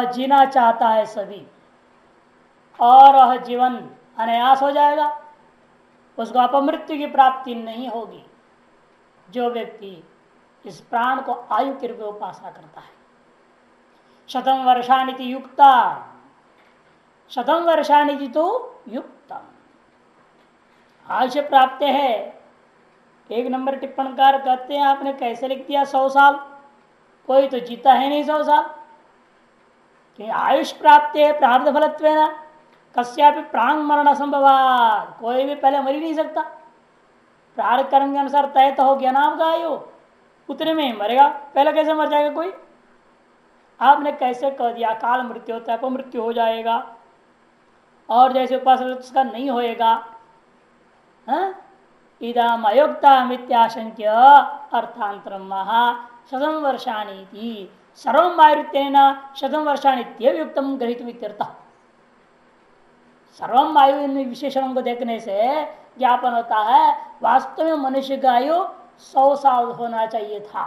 जीना चाहता है सभी और वह जीवन अनायास हो जाएगा, उसको अपमृत्यु की प्राप्ति नहीं होगी। जो व्यक्ति इस प्राण को आयु के रूप में उपासना करता है। शतम वर्षाणि युक्ता, शतम वर्षाणि तो युक्तम, आयुष्य प्राप्त है। एक नंबर टिप्पणकार कहते हैं आपने कैसे लिख दिया 100 साल, कोई तो जीता है नहीं 100 साल। कि आयुष प्राप्त है प्रारब्ध फलत्वेन कस्यापि प्राण मरण संभवात, कोई भी पहले मर ही नहीं सकता। प्रारब्ध कर्म के अनुसार तय तो हो गया ना आपका आयु, उतने में ही मरेगा, पहले कैसे मर जाएगा कोई। आपने कैसे कह दिया काल मृत्यु होता है, अपमृत्यु हो जाएगा और जैसे उपासना उसका नहीं होएगा। इदम अयोक्ता मित्याशंक्य अर्थांतरम महा शतम वर्षाणी थी सर्वम आयुर्तेन शतम वर्षाणी युक्तम ग्रहित। सर्वम आयु इन विशेषणों को देखने से ज्ञापन होता है वास्तव में मनुष्य का आयु 100 साल होना चाहिए था।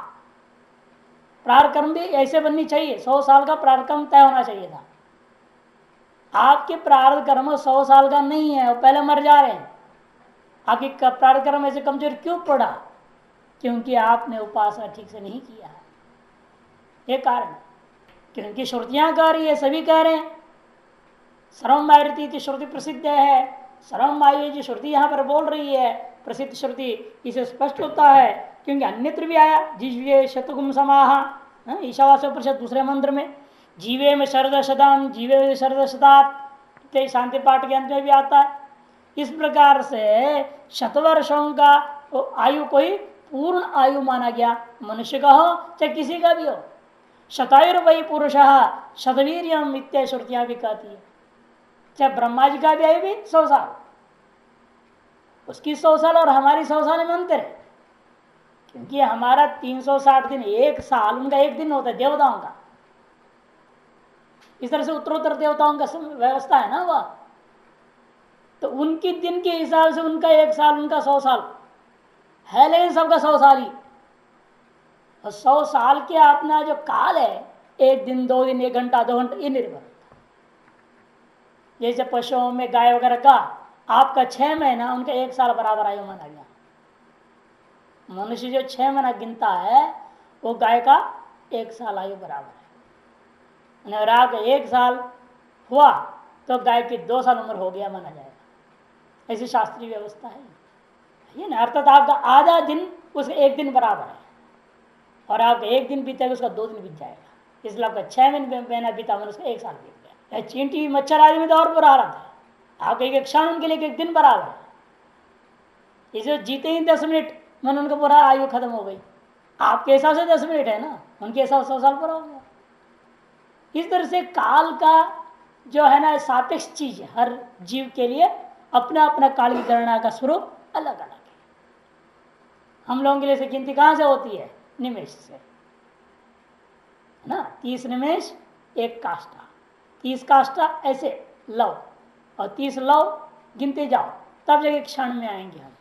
प्रारकर्म भी ऐसे बननी चाहिए, 100 साल का प्रारकर्म तय होना चाहिए था। आपके प्रारब्ध कर्म 100 साल का नहीं है, वो पहले मर जा रहे हैं। आपकी प्रारब्ध कर्म ऐसे कमजोर क्यों पड़ा? क्योंकि आपने उपासना ठीक से नहीं किया है, ये कारण। क्योंकि श्रुतियां कह रही है, सभी कह रहे हैं सर्वम आयुर्ती श्रुति प्रसिद्ध है। सर्वम आयु जो श्रुति यहाँ पर बोल रही है प्रसिद्ध श्रुति, इसे स्पष्ट होता है क्योंकि अन्यत्र भी आया जिज्वे शतगुम समाह ईशावास्योपनिषद दूसरे मंत्र में जीवे में शरद शतम जीवे में शरद शतात शांति पाठ के अंत में भी आता है। इस प्रकार से शतवर्षों का आयु कोई पूर्ण आयु माना गया, मनुष्य का हो चाहे किसी का भी हो। शतायुर्वै पुरुष शतवीर्यम इत्यादि श्रुतियां भी कहती है। चाहे ब्रह्मा जी का भी आयु भी 100 साल, उसकी 100 साल और हमारी 100 साल में अंतर है। क्योंकि हमारा 360 दिन, एक साल उनका एक दिन होता है देवताओं का। इस तरह से उत्तरोत्तर देवताओं का व्यवस्था है ना वह, तो उनके दिन के हिसाब से उनका एक साल उनका 100 साल है, लेकिन सबका 100 साल ही। और 100 साल के अपना जो काल है, एक दिन 2 दिन 1 घंटा 2 घंटा ये निर्भर। जैसे पशुओं में गाय वगैरह का आपका 6 महीना उनका 1 साल बराबर आयु माना गया। मनुष्य जो 6 महीना गिनता है वो गाय का 1 साल आयु बराबर है। और आपका 1 साल हुआ तो गाय की 2 साल उम्र हो गया माना जाएगा। ऐसी शास्त्रीय व्यवस्था है ये ना। अर्थात आपका आधा दिन उसका 1 दिन बराबर है, और आपका 1 दिन बीतेगा उसका 2 दिन बीत जाएगा। इसलिए आपका 6 महीना बीता मैंने उसका 1 साल बीत गया। चींटी मच्छर आदि में तो और बुरा हालत है। आपका एक क्षण उनके लिए 1 दिन बराबर है। इसे जीते ही 10 मिनट मन उनका पूरा आयु खत्म हो गई। आपके हिसाब से 10 मिनट है ना, उनके हिसाब 100 साल पूरा हो गया। इस तरह से काल का जो है ना सापेक्ष चीज है, हर जीव के लिए अपना अपना काल की गणना का स्वरूप अलग अलग है। हम लोगों के लिए से गिनती कहां से होती है? निमेष से, है ना। 30 निमेष 1 काष्ठा, 30 काष्ठा ऐसे लव, और 30 लव गिनते जाओ तब जगह क्षण में आएंगे हम।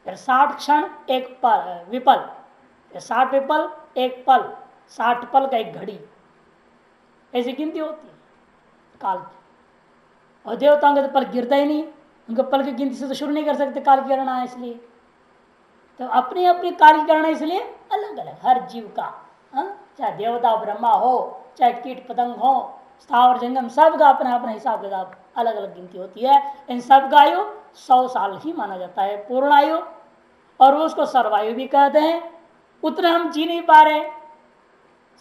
फिर 60 क्षण 1 पल विपल, फिर 60 विपल 1 पल, 60 पल का 1 घड़ी, ऐसी गिनती होती है काल की। और देवताओं का तो पल गिरता ही नहीं, उनका पल की गिनती से तो शुरू नहीं कर सकते काल की गणना है। इसलिए तो अपनी अपनी काल की गणना इसलिए अलग अलग हर जीव का, चाहे देवता ब्रह्मा हो चाहे कीट पतंग हो स्थावर जंगम, सबका अपना अपना हिसाब किताब अलग अलग गिनती होती है। इन सब का आयु 100 साल ही माना जाता है पूर्ण आयु, और वो उसको सर्वायु भी कहते हैं। उतना हम जी नहीं पा रहे,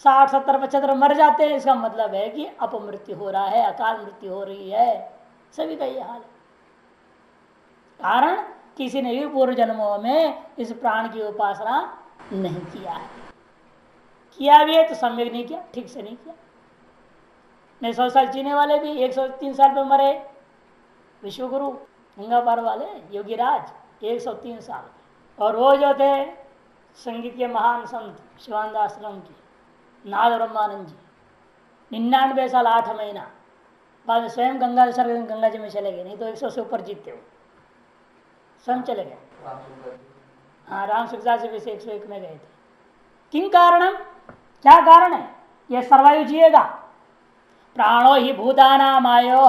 60 70 75 मर जाते हैं, इसका मतलब है कि अपमृत्यु हो रहा है, अकाल मृत्यु हो रही है। सभी का ये हाल है। कारण किसी ने भी पूर्व जन्मों में इस प्राण की उपासना नहीं किया है। किया भी है तो सम्यक नहीं किया, ठीक से नहीं किया। नहीं 100 साल जीने वाले भी 103 साल पे मरे। विश्वगुरु गंगा पार वाले योगीराज 103 साल, और वो जो थे संगीत के महान संत शिवानंद के नाद ब्रह्मानंद जी 99 साल 8 महीना बाद में स्वयं गंगा जी में चले गए। नहीं तो 100 से ऊपर जीतते हो, स्वयं चले गए। हाँ, राम सुखदास जी भी 101 में गए थे। किन कारणम, क्या कारण है? यह सर्वायु जिएगा प्राणो ही भूतानाम आयो,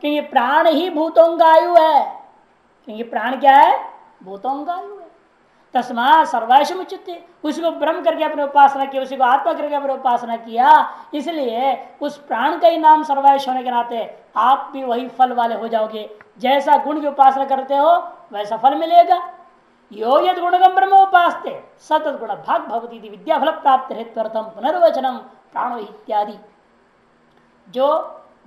क्योंकि प्राण ही भूतों का आयु है। क्योंकि प्राण क्या है? भूतों का आयु है। तस्मात् सर्वैषम उच्यते, उसको ब्रह्म करके अपने उपासना किया, उसी को आत्मा करके अपने उपासना किया, इसलिए उस प्राण का ही नाम सर्वैष होने के नाते आप भी वही फल वाले हो जाओगे। जैसा गुण की उपासना करते हो वैसा फल मिलेगा। यो यद गुणगम ब्रह्म उपासते सतत गुण भाग भवती विद्या फल प्राप्त हेत्वर्थम पुनर्वचनम प्राणो इत्यादि। जो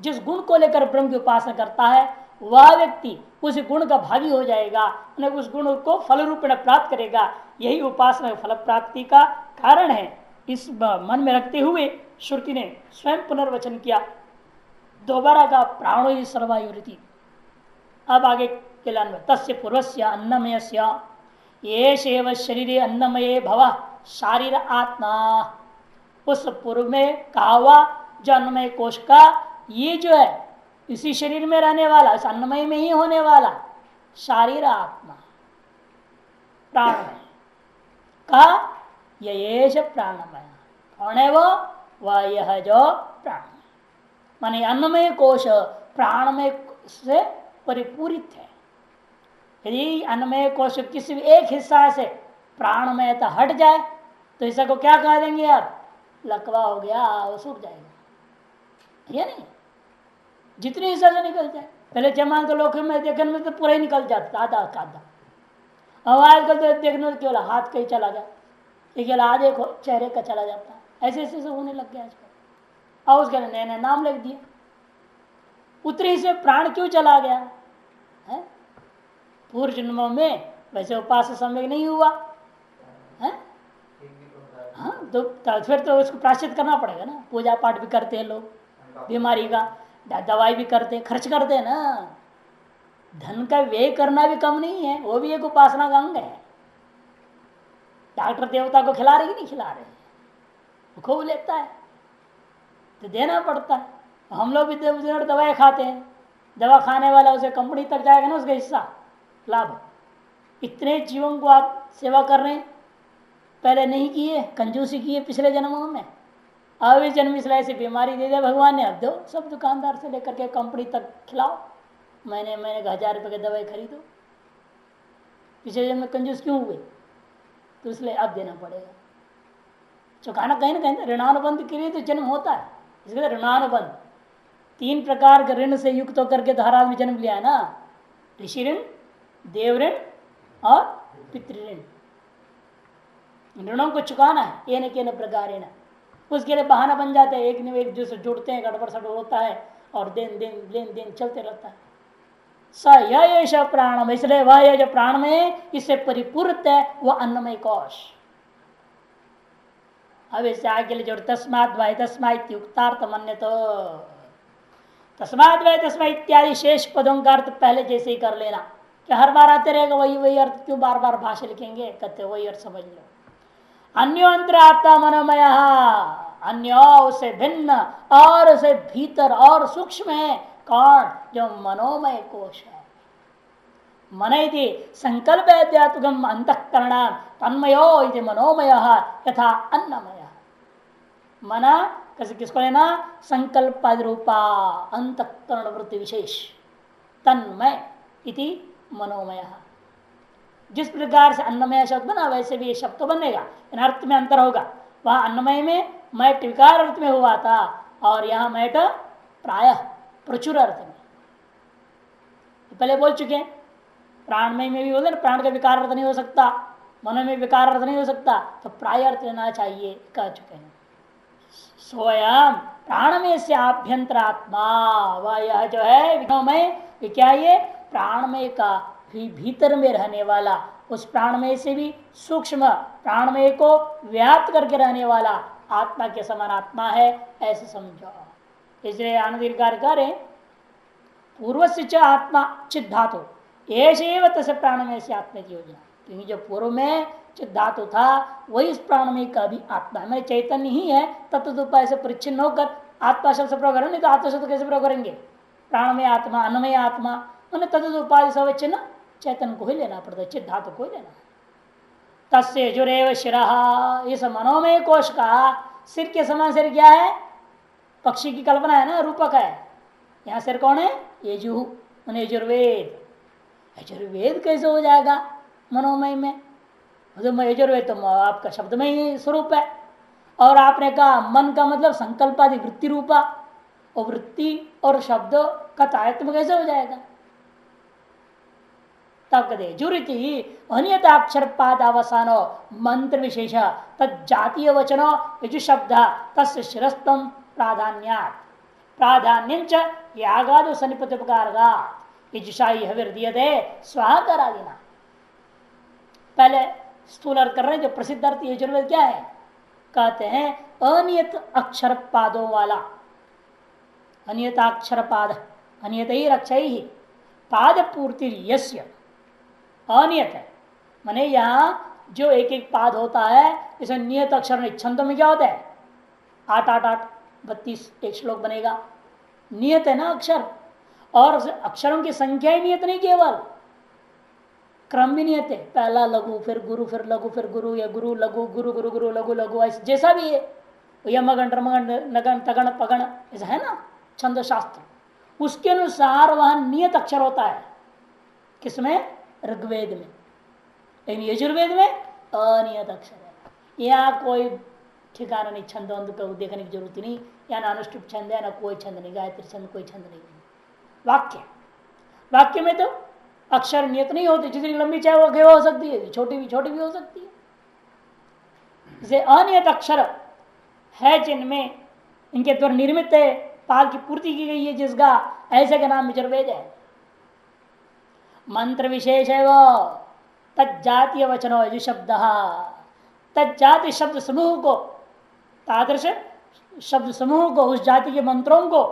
जिस गुण को लेकर ब्रह्म की उपासना करता है वह व्यक्ति उस गुण का भागी हो जाएगा, उस गुण को फल रूप में प्राप्त करेगा। यही उपासना फल प्राप्ति का कारण है। इस मन में रखते हुए श्रुति ने स्वयं पुनर्वचन किया, दोबारा का प्राणो ही सर्वायुरिति। अब आगे के लाइन तस्य पूर्वस्य अन्नमय ये शरीर अन्नमय भव शारीर आत्मा। उस पूर्व में कहा हुआ जो अन्नमय कोश का ये जो है इसी शरीर में रहने वाला, इस अन्नमय में ही होने वाला शारीर आत्मा प्राणमय कहा येष प्राणमय। कौन है वो? वह यह जो प्राणमय माने अन्नमय कोश प्राणमय से परिपूरित है। यदि अन्नमय कोश किसी भी एक हिस्सा से प्राणमयता हट जाए तो हिस्सा को क्या कह देंगे आप? लकवा हो गया, वो सूख जाएगा। ये नहीं जितने हिस्सा से निकल जाए। पहले जमाने तो लोग में देखने में तो पूरा ही निकल जाता आधा का आधा। अब आजकल तो देखने में केवल हाथ का ही चला गया, केवल आधे को चेहरे का चला जाता है। ऐसे ऐसे होने लग गया आजकल। और उसके नए नए नाम लिख दिया। उतरे से प्राण क्यों चला गया है? पूर्व जन्मों में वैसे उपास सम्यक नहीं हुआ है। हाँ तो फिर तो उसको प्रायश्चित करना पड़ेगा ना। पूजा पाठ भी करते हैं लोग, बीमारी का दवाई भी करते हैं, खर्च करते हैं ना। धन का व्यय करना भी कम नहीं है, वो भी एक उपासना का अंग है। डॉक्टर देवता को खिला रहे कि नहीं खिला रहे? वो खूब लेता है तो देना पड़ता है। हम लोग भी दवाई खाते हैं, दवा खाने वाला उसे कंपनी तक जाएगा ना उसका हिस्सा लाभ। इतने जीवों को आप सेवा कर रहे हैं, पहले नहीं किए, कंजूसी किए पिछले जन्मों में, अब इस जन्म इसलिए ऐसी बीमारी दे दे भगवान ने, अब दो सब दुकानदार से लेकर के कंपनी तक खिलाओ, महीने महीने का 1000 रुपये की दवाई खरीदो। पिछले जन्म में कंजूस क्यों हुए? तो इसलिए अब देना पड़ेगा। चुकाना कहीं ना कहीं ऋणानुबंध के लिए तो जन्म होता है, इसलिए ऋणानुबंध। 3 प्रकार के ऋण से युक्त होकर के तो हर आदमी जन्म लिया है ना, ऋषि ऋण, देव ऋण और पितृऋण। ऋणों को चुकाना है ये न के न प्रकार है ना। उसके लिए बहाना बन जाते हैं, एक न एक दूसरे जुड़ते हैं, गड़बड़ सड़ होता है और लेन देन चलते रहता है। स यश प्राणम, इसलिए वह यह जो प्राण में इससे परिपूर्ण है वह अन्नमय कोश। अब इससे आगे जो तस्मात् वै तस्मात् युक्तार्थ मन्य तो तस्मात् वै तस्मात् इत्यादि शेष पदों का अर्थ पहले जैसे ही कर लेना। क्या हर बार आते रहेगा वही वही अर्थ? क्यों बार बार भाषा लिखेंगे? कहते वही अर्थ समझ लो। अन्यो अंतर आत्मा मनोमय, अन्यो उसे भिन्न और उसे भीतर और सूक्ष्म है। कौन? जो मनोमय कोश है। मन इति संकल्प अध्यात्मकम अंतःकरण तन्मयो इति मनोमय यथा अन्नमय। मना किसको लेना? संकल्प रूपा अंतःकरण वृत्ति विशेष तन्मय इति मनोमय। जिस प्रकार से अन्नमय शब्द बना वैसे भी ये शब्द तो बनेगा, इन अर्थ में अंतर होगा। वहां अन्नमय में मैट विकार अर्थ में हुआ था और यहां मैट प्रायः प्रचुर अर्थ में। पहले बोल चुके हैं प्राणमय में भी बोले ना, प्राण का विकार अर्थ नहीं हो सकता, मनो में विकार अर्थ नहीं हो सकता, तो प्राय अर्थ लेना चाहिए, कह चुके हैं। स्वयं प्राणमय से आभ्यंतर आत्मा, वह यह जो है विनोमय क्या? ये प्राणमय का भी भीतर में रहने वाला, उस प्राणमय से भी सूक्ष्म प्राणमय को व्याप्त करके रहने वाला आत्मा के समान आत्मा है, ऐसे समझो। इसलिए आनंद करें पूर्व से च आत्मा चिद धातु एव तसे प्राणमय से आत्मा की योजना। क्योंकि जो पूर्व में चिद धातु था वही इस प्राणमय का भी आत्मा है, मैंने चैतन्य ही है। तत्व उपाय से परिच्छिन्न होकर आत्मा शब्द से प्रयोग करें, नहीं तो आत्मा शब्द कैसे प्रयोग करेंगे? प्राणमय आत्मा, अन्नमय आत्मा, उन्हें तत्व उपाय से अवच्छिन्न चैतन्य को ही लेना पड़ता है, चिद धातु को ही लेना। तस्य जुरेव शिरः, इस मनोमय कोश का सिर के समान सिर क्या है? पक्षी की कल्पना है ना, रूपक है। यहाँ सिर कौन है? यजु, मैंने यजुर्वेद। यजुर्वेद कैसे हो जाएगा मनोमय में? तो यजुर्वेद तो आपका शब्द में ही स्वरूप है। और आपने कहा मन का मतलब संकल्पादि वृत्ति रूपा, और वृत्ति और शब्द का तायत्म कैसे हो जाएगा? तब कहते जुरिति अनियताक्षर पादावसानो मंत्र विशेष तजातीय वचनो यजु शब्द तस्य शिरस्तम प्राधान्यात् प्राधान्यंच यागादो सन्निपत्योपकारगा यजुषाई हविर्दीयते स्वाहाकारादिना। पहले स्थूल अर्थ कर रहे हैं, जो प्रसिद्ध अर्थ यजुर्वेद क्या है? कहते हैं अनियत अक्षर पादों वाला, अनियताक्षर पाद, अनियत ही रक्षय ही पाद पूर्ति यस्य, अनियत है माने यहाँ जो एक एक पाद होता है, इसे नियत अक्षर में, छंदों में क्या होता है? 8 8 8 32 एक श्लोक बनेगा। नियत है ना अक्षर, और अक्षरों की संख्या ही नियत नहीं, केवल क्रम भी नियत है। पहला लघु, फिर गुरु, फिर लघु, फिर गुरु, या गुरु लघु, गुरु गुरु गुरु लघु लघु, ऐसे जैसा भी है। यमगण रमगण नगण तगण पगण ऐसा है ना छंद शास्त्र, उसके अनुसार वहां नियत अक्षर होता है। किसमें? ऋग्वेद में। लेकिन यजुर्वेद में अनियत अक्षर है। यहाँ कोई ठिकाना नहीं, छंद को देखने की जरूरत नहीं। या ना अनुष्टुप छंद है, ना कोई छंद नहीं, गायत्री छंद कोई छंद नहीं। वाक्य में तो अक्षर नियत नहीं होते, जितनी लंबी चाहे वो हो सकती है, छोटी भी हो सकती है। जैसे अनियत अक्षर है जिनमें इनके द्वारा निर्मित है, पाद की पूर्ति की गई है जिसका, ऐसे का नाम यजुर्वेद है। मंत्र विशेष है वो तज्जातीय वचनो यजु शब्द, तज्जाति शब्द समूह को, तादृश शब्द समूह को, उस जाति के मंत्रों को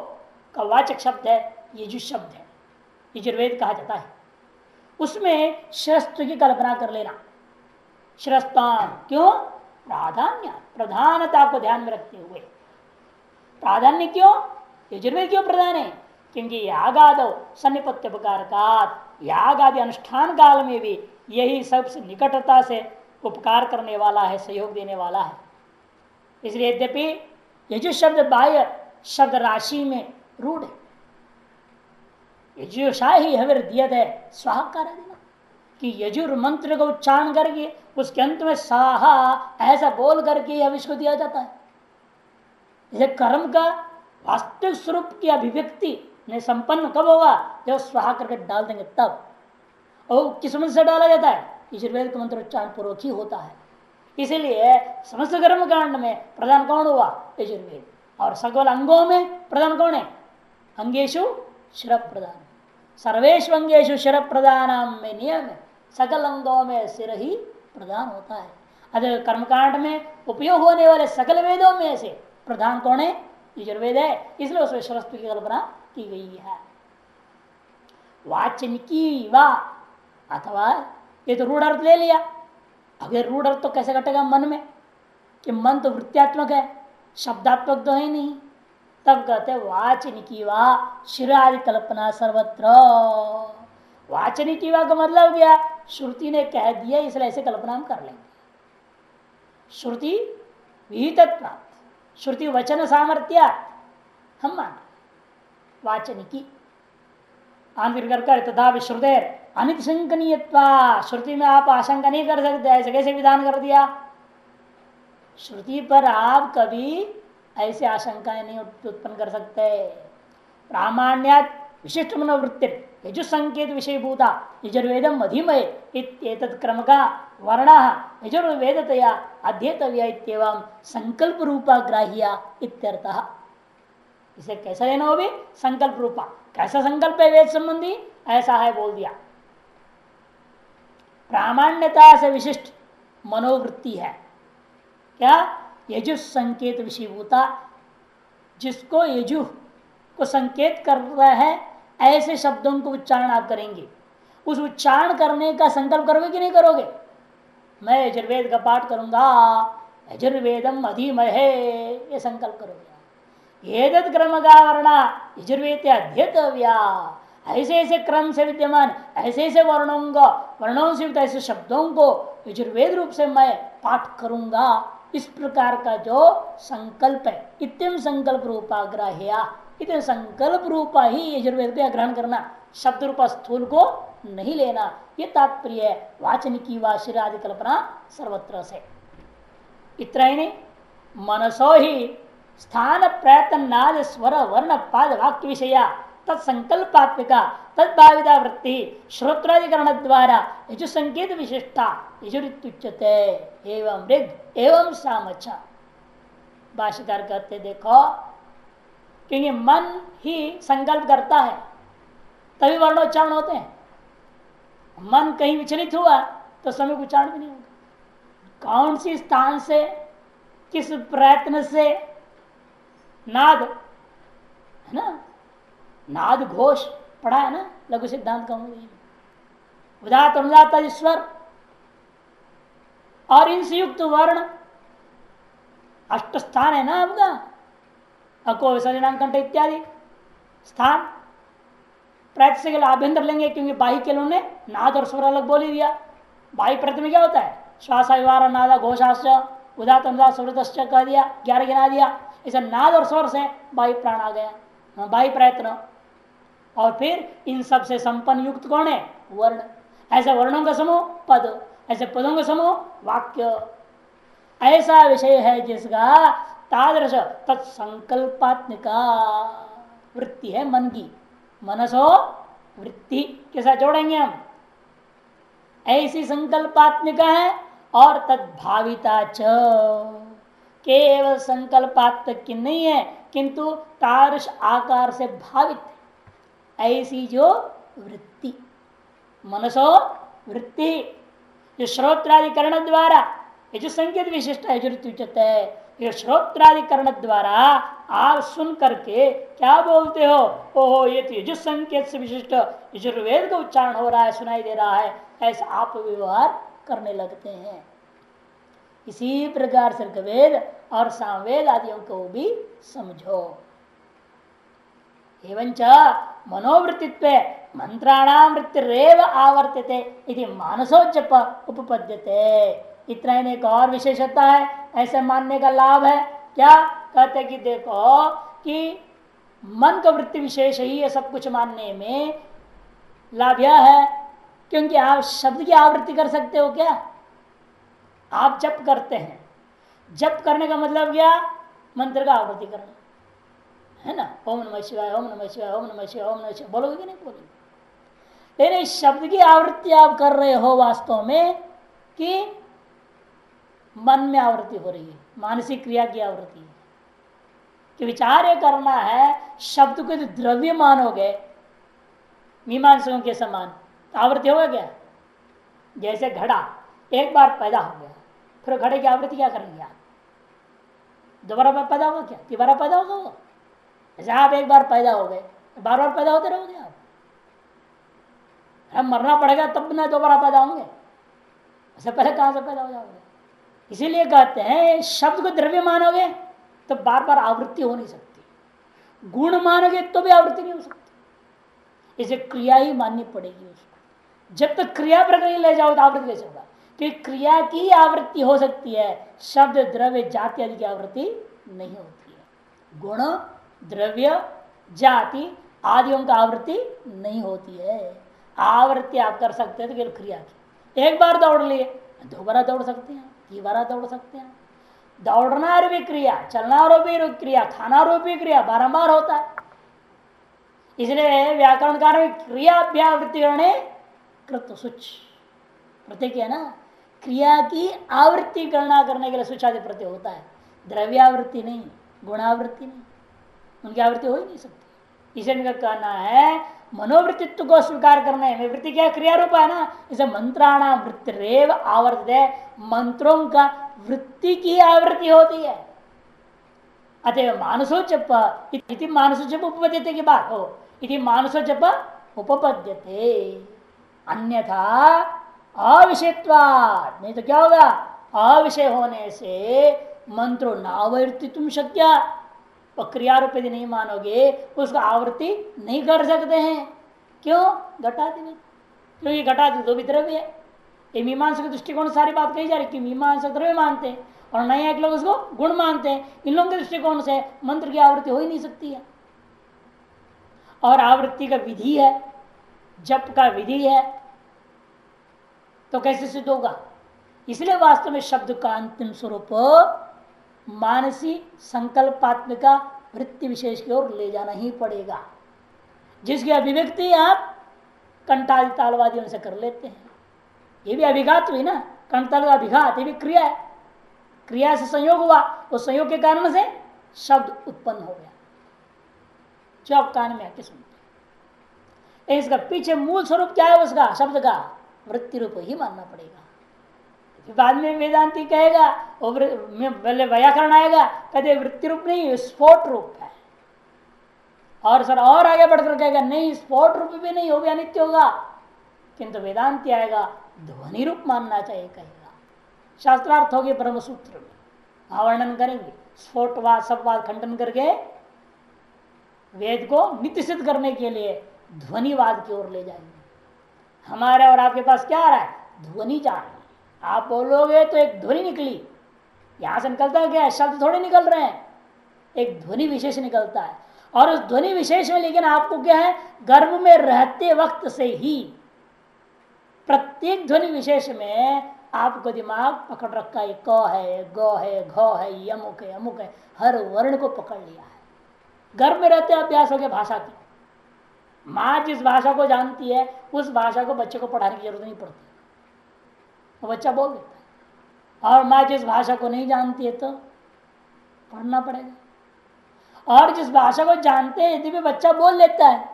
का वाचक शब्द है यजु शब्द है, यजुर्वेद कहा जाता है। उसमें शिरस्त्र की कल्पना कर लेना। शिरस्तान क्यों? प्राधान्य, प्रधानता को ध्यान में रखते हुए। प्राधान्य क्यों? यजुर्वेद क्यों प्रधान है? क्योंकि यागादो सन्निपत्योपकारकात्, याग आदि अनुष्ठान काल में भी यही सबसे निकटता से उपकार करने वाला है, सहयोग देने वाला है। इसलिए यद्यपि यजु शब्द बाह्य शब्द राशि में रूढ़ है, यजुषाही हविर दियत है स्वाहाकार देना, कि यजुर मंत्र को उच्चारण करके उसके अंत में साहा ऐसा बोल करके हविष को दिया जाता है। इसे कर्म का वास्तविक स्वरूप की अभिव्यक्ति ने संपन्न कब होगा? जब स्वाहा करके डाल देंगे तब। और किस मंत्र से डाला जाता है? यजुर्वेद का मंत्र उच्चारण पूर्वक ही होता है। इसीलिए समस्त कर्म कांड में प्रधान कौन हुआ? यजुर्वेद। और सकल अंगों में प्रधान कौन है? अंगेशु शिर प्रधान, सर्वेश अंगेशु शिर प्रधान में नियम है, सकल अंगों में सिर ही प्रधान होता है। अतः कर्मकांड में उपयोग होने वाले सकल वेदों में से प्रधान कौन है? यजुर्वेद है। इसलिए उसमें सरस्वती की कल्पना की गई है। वाचनिकी वा, अथवा ये तो रूढ़ अर्थ ले लिया। अगर रूढ़ अर्थ तो कैसे घटेगा मन में, कि मन तो वृत्त्यात्मक है, शब्दात्मक तो है नहीं। तब कहते हैं वाचनिकी वा शिरादि कल्पना सर्वत्र। वाचनिकी वा का मतलब क्या? श्रुति ने कह दिया इसलिए ऐसे कल्पना हम कर लेंगे। श्रुति विहितत्व, श्रुति वचन सामर्थ्य हम मान वाचनिकी आंतर कर तथा विश्रुतेर अनित शंकनीयत्वा, श्रुति में आप आशंका नहीं कर सकते, ऐसे कैसे विधान कर दिया? श्रुति पर आप कभी ऐसे आशंकाएं नहीं उत्पन्न कर सकते। प्रामाण्यात विशिष्ट मनोवृत्ति यजु संकेत विषयभूता यजुर्वेदम अधिमय इत्येतत् क्रम का वर्ण यजुर्वेदतया अध्येतव्य इत्येवं संकल्प रूपा ग्राह्या इत्यर्थः। इसे कैसा लेना हो भी? संकल्प रूपा। कैसा संकल्प है वेद संबंधी? ऐसा है बोल दिया। प्रामाण्यता से विशिष्ट मनोवृत्ति है क्या? यजु संकेत विषयभूता, जिसको यजु को संकेत कर रहा है ऐसे शब्दों को उच्चारण आप करेंगे। उस उच्चारण करने का संकल्प करोगे कि नहीं करोगे? मैं यजुर्वेद का पाठ करूंगा, यजुर्वेदम अधिमहे, ये संकल्प करोगे। एतत् क्रम का वर्णा यजुर्वेद अध्येतव्या, ऐसे ऐसे क्रम से विद्यमान ऐसे ऐसे वर्णों से युक्त ऐसे शब्दों को यजुर्वेद रूप से मैं पाठ करूंगा, इस प्रकार का जो संकल्प है, इतम संकल्प रूपाग्रह्या, इतने संकल्प रूपा ही यजुर्वेद का ग्रहण करना, शब्द रूपा स्थूल को नहीं लेना, ये तात्पर्य है वाचनिकी व शरीरादि कल्पना सर्वत्र से। इतना ही नहीं, मनसो ही स्थान प्रयत्न नाद स्वर वर्ण पाद वाक्य विषया तत्संकल्पात्मिका तद्भाविता वृत्ति श्रोत्राधिकरण द्वारा यजु संकेत विशिष्टा यजुरित्युच्यते एवं ऋग एवं सामचा। भाष्यकार कहते देखो, क्योंकि मन ही संकल्प करता है तभी वर्णोच्चारण होते हैं। मन कहीं विचलित हुआ तो समय उच्चारण भी नहीं होगा। कौन सी स्थान से, किस प्रयत्न से नाद है ना, नाद घोष पढ़ा है ना लघु सिद्धांत का, उदात अनुदात स्वर और इनसे युक्त वर्ण, अष्ट स्थान है ना आपका, अको विसर्जन कंठ इत्यादि स्थान। प्रयत्न से आभ्यंतर लेंगे क्योंकि बाह्य के लोगों ने नाद और स्वर अलग बोल ही दिया। बाह्य प्रयत्न में क्या होता है, श्वास विवार नादा घोषाश्च उदात अनुदात स्वरतश्च कह दिया, 11 गिना दिया। इसे नाद और स्वर से बाह्य प्राण आ गया, बाह्य प्रयत्न। और फिर इन सब से संपन्न युक्त कौन है, वर्ण। ऐसे वर्णों का समूह पद, ऐसे पदों का समूह वाक्य। ऐसा विषय है जिसका तादृश तत्संकल्पात्मिका वृत्ति है मन की। मनसो वृत्ति के साथ जोड़ेंगे हम, ऐसी संकल्पात्मिका है और तद्भाविता च, केवल संकल्पात्मक की नहीं है किंतु तादृश आकार से भावित है। ऐसी जो वृत्ति, मनसो वृत्ति, जो श्रोत्राधिकरण द्वारा, ये जो संकेत विशिष्ट है, ये श्रोत्राधिकरण द्वारा आप सुन करके क्या बोलते हो, ओहो ये तो यजुः संकेत से विशिष्ट यजुर्वेद का उच्चारण हो रहा है, सुनाई दे रहा है, ऐसा आप व्यवहार करने लगते हैं। इसी प्रकार से ऋग्वेद और सामवेद आदियों को भी समझो। एवंच मनोवृत्तित्व मंत्राणाम वृत्तिरेव आवर्त्यते इति मानसोजप उपपद्यते। इतना ही एक और विशेषता है, ऐसे मानने का लाभ है क्या, कहते कि देखो कि मन का वृत्ति विशेष ही है सब कुछ मानने में। लाभ यह है क्योंकि आप शब्द की आवृत्ति कर सकते हो। क्या आप जप करते हैं, जप करने का मतलब क्या, मंत्र का आवृत्ति करना है ना, ओम नमः शिवाय ओम नमः शिवाय ओम नमः शिवाय ओम नमः शिवाय बोलोगे कि नहीं बोलोगे। लेकिन इस शब्द की आवृत्ति आप कर रहे हो वास्तव में कि मन में आवृत्ति हो रही है, मानसिक क्रिया की आवृत्ति है कि विचार ये करना है। शब्द को तो द्रव्य मानोगे मीमांसकों के समान, आवृत्ति होगा क्या। जैसे घड़ा एक बार पैदा हो गया, फिर घड़े की आवृत्ति क्या करेंगे आप, दोबारा पैदा होगा क्या, दोबारा पैदा होगा वो। जैसे आप एक बार पैदा हो गए, बार बार पैदा होते रहोगे आप, हम मरना पड़ेगा तब ना दोबारा पैदा होंगे, ऐसे पहले कहां से पैदा हो जाओगे। इसीलिए कहते हैं शब्द को द्रव्य मानोगे तो बार बार आवृत्ति हो नहीं सकती, गुण मानोगे तो भी आवृत्ति नहीं हो सकती। इसे क्रिया ही माननी पड़ेगी उसको। जब तक क्रिया प्रक्रिया ले जाओ तो आवृत्ति कैसे होगा, कि क्रिया की आवृत्ति हो सकती है, शब्द द्रव्य जाति आदि की आवृत्ति नहीं होती है। गुण द्रव्य जाति आदियों का आवृत्ति नहीं होती है। आवृत्ति आप कर सकते हैं तो केवल क्रिया की। एक बार दौड़ लिए, दोबारा दौड़ सकते हैं, तीबारा दौड़ सकते हैं। दौड़ना रूपी क्रिया, चलना रूपी क्रिया, खाना रूपी क्रिया बारंबार होता है। इसलिए व्याकरणकार में क्रियाभ्यावृत्ति करने कृत सुच प्रत्यय है ना, क्रिया की आवृत्ति गणना करने के लिए सुचादि प्रत्यय होता है, द्रव्यावृत्ति नहीं, गुणावृत्ति नहीं, उनकी आवृत्ति हो ही नहीं सकती। इसे इनका कहना है मनोवृत्तित्व को स्वीकार करने में वृत्ति क्या क्रिया रूप है ना, इसे मंत्राणाम वृत्तिरेव आवर्त है, मंत्रों का वृत्ति की आवृत्ति होती है। अतः मानसोचप इति मानसोचप उपपद्यते की बात हो, इति मानसोचप उपपद्यते। अन्यथा अविषयत्वात्, नहीं तो क्या होगा, अविषय होने से मंत्रो नावर्ति तुम शक्या, और क्रिया रूप यदि नहीं मानोगे उसको आवृत्ति नहीं कर सकते हैं। क्यों, घटादि, क्योंकि घटादि तो भी द्रव्य है। ये मीमांसा के दृष्टिकोण सारी बात कही जा रही कि मीमांसा द्रव्य मानते हैं और नए एक लोग उसको गुण मानते हैं। इन लोगों के दृष्टिकोण से मंत्र की आवृत्ति हो ही नहीं सकती है। और आवृत्ति का विधि है, जप का विधि है, तो कैसे सिद्ध होगा? इसलिए वास्तव में शब्द का अंतिम स्वरूप मानसी संकल्पात्मिका वृत्ति विशेष की ओर ले जाना ही पड़ेगा, जिसकी अभिव्यक्ति आप कंटाल तालवादियों से कर लेते हैं। ये भी अभिघात हुई ना, कंटाल का अभिघात, ये भी क्रिया है, क्रिया से संयोग हुआ, उस संयोग के कारण से शब्द उत्पन्न हो गया जो आप कान में आके सुनते हैं। इसका पीछे मूल स्वरूप क्या है उसका शब्द का? वृत्ति रूप ही मानना पड़ेगा। बाद में वेदांती कहेगा, पहले व्याकरण आएगा, कहते वृत्ति रूप नहीं स्फोट रूप है। और सर और आगे बढ़कर कहेगा नहीं स्फोट रूप भी नहीं, हो भी अनित्य होगा। किंतु वेदांती आएगा ध्वनि रूप मानना चाहिए कहेगा। शास्त्रार्थ होगी ब्रह्म सूत्र में वर्णन करेंगे, स्फोटवाद सबवाद खंडन करके वेद को नित्य सिद्ध करने के लिए ध्वनिवाद की ओर ले जाएंगे। हमारे और आपके पास क्या आ रहा है? ध्वनि जा रही है। आप बोलोगे तो एक ध्वनि निकली, यहां से निकलता है क्या? शब्द थोड़े निकल रहे हैं, एक ध्वनि विशेष निकलता है। और उस ध्वनि विशेष में लेकिन आपको क्या है, गर्भ में रहते वक्त से ही प्रत्येक ध्वनि विशेष में आपको दिमाग पकड़ रखा है। क है, ग है, घ है, यमुक है, अमुक है, हर वर्ण को पकड़ लिया है। गर्भ में रहते अभ्यास हो गया भाषा की। माँ जिस भाषा को जानती है उस भाषा को बच्चे को पढ़ाने की जरूरत नहीं पड़ती, वो बच्चा बोल देता है। और माँ जिस भाषा को नहीं जानती है तो पढ़ना पड़ेगा। और जिस भाषा को जानते हैं यदि भी बच्चा बोल लेता है,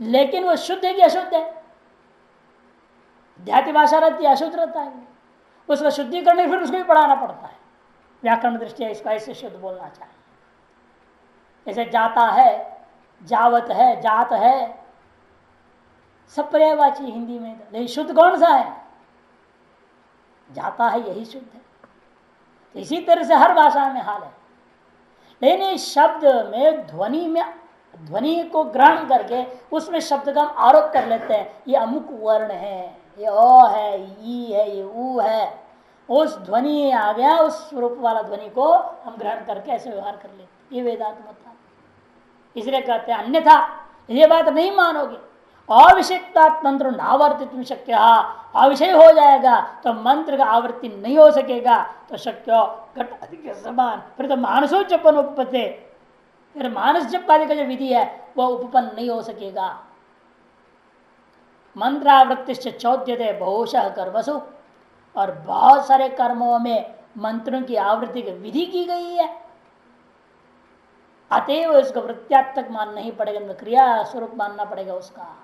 लेकिन वो शुद्ध है कि अशुद्ध है? देहाती भाषा रहती है, अशुद्ध रहता है, उसका शुद्धिकरण फिर उसको भी पढ़ाना पड़ता है। व्याकरण दृष्टिया इसको ऐसे शुद्ध बोलना चाहिए। जैसे जाता है, जावत है, जात है, सब पर्यायवाची हिंदी में, लेकिन शुद्ध कौन सा है? जाता है, यही शुद्ध है। तो इसी तरह से हर भाषा में हाल है। लेकिन इस शब्द में ध्वनि को ग्रहण करके उसमें शब्द का हम आरोप कर लेते हैं, ये अमुक वर्ण है, ये अ है, ई है, ये ऊ है। उस ध्वनि आ गया, उस स्वरूप वाला ध्वनि को हम ग्रहण करके ऐसे व्यवहार कर लेते हैं। ये वेदांत मत है। इसलिए कहते हैं अन्यथा ये बात नहीं मानोगे, अविषयता मंत्र नावर्तित शक्य, अविषय हो जाएगा तो मंत्र का आवृत्ति नहीं हो सकेगा। तो शक्य घट अधिक समान, फिर तो मानसो जपन उपपत्ति, फिर मानस जप आदि का जो विधि है वह उपपन्न नहीं हो सकेगा। मंत्रावृत्तिश्च चौद्यते बहुशः कर्मसु, और बहुत सारे कर्मों में मंत्रों की आवृत्ति की विधि की गई है। अतएव उसको वृत्त्यात्मक मानना ही पड़ेगा, क्रिया स्वरूप मानना पड़ेगा उसका।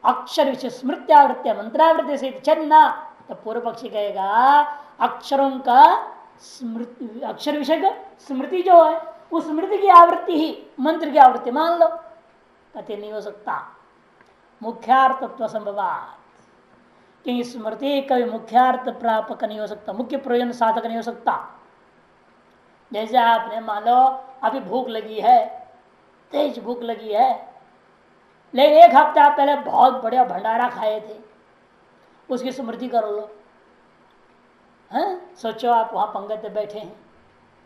अक्षर विषय स्मृत्यावृत्ति मंत्रावृत्ति से चलना, तो पूर्व पक्षी कहेगा अक्षरों का अक्षर विषय का स्मृति जो है उस स्मृति की आवृत्ति ही मंत्र की आवृत्ति मान लो। कहते नहीं हो सकता, मुख्यार्थत्व संभवात, क्योंकि स्मृति कभी मुख्यार्थ प्रापक नहीं हो सकता, मुख्य प्रयोजन साधक नहीं हो सकता। जैसे आपने मान लो अभी भूख लगी है, तेज भूख लगी है, लेकिन एक हफ्ता पहले बहुत बढ़िया भंडारा खाए थे, उसकी स्मृति कर लो। हैं? सोचो आप वहां पंगत पे बैठे हैं,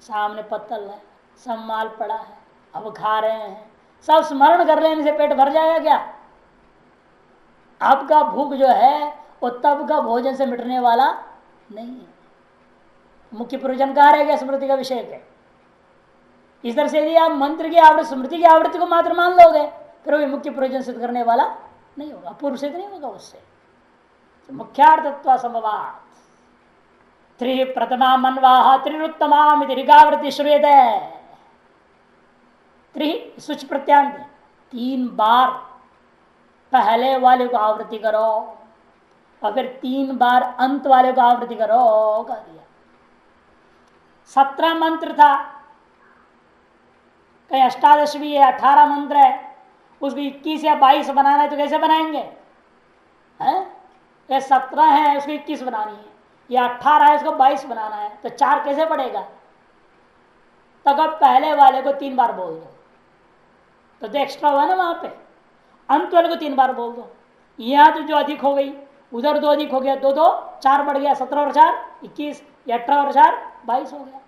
सामने पत्तल है, सब माल पड़ा है, अब खा रहे हैं, सब स्मरण कर लेने से पेट भर जाएगा क्या? आपका भूख जो है वो तब का भोजन से मिटने वाला नहीं है। मुख्य प्रयोजन कहाँ रह गया? स्मृति का विषय के। इस तरह से यदि आप मंत्र की आवृत्ति स्मृति की आवृत्ति को मात्र मान लोगे फिर वो मुख्य प्रयोजन सिद्ध करने वाला नहीं होगा, पूर्व सिद्ध नहीं होगा उससे। तो मुख्यार्थत्व संभवात त्रि प्रथमा मनवाह त्रिरुत्तमा ऋगावृत्ति श्रूयते। त्रि सुच प्रत्यांत, 3 बार पहले वाले को आवृत्ति करो और फिर 3 बार अंत वाले को आवृत्ति करो कर दिया। 17 मंत्र था, कहीं 18 भी है, 18 मंत्र है, उसको 21 या 22 बनाना है तो कैसे बनाएंगे? ये 17 है उसको 21 बनानी है, या 18 है उसको 22 बनाना है, तो 4 कैसे पड़ेगा? तो अब पहले वाले को 3 बार बोल दो तो एक्स्ट्रा हुआ ना वहां पे। अंत वाले को 3 बार बोल दो, यहां तो जो अधिक हो गई उधर 2 अधिक हो गया, 2 2 4 बढ़ गया, 17 और 4 21, 18 और 4 22 हो गया।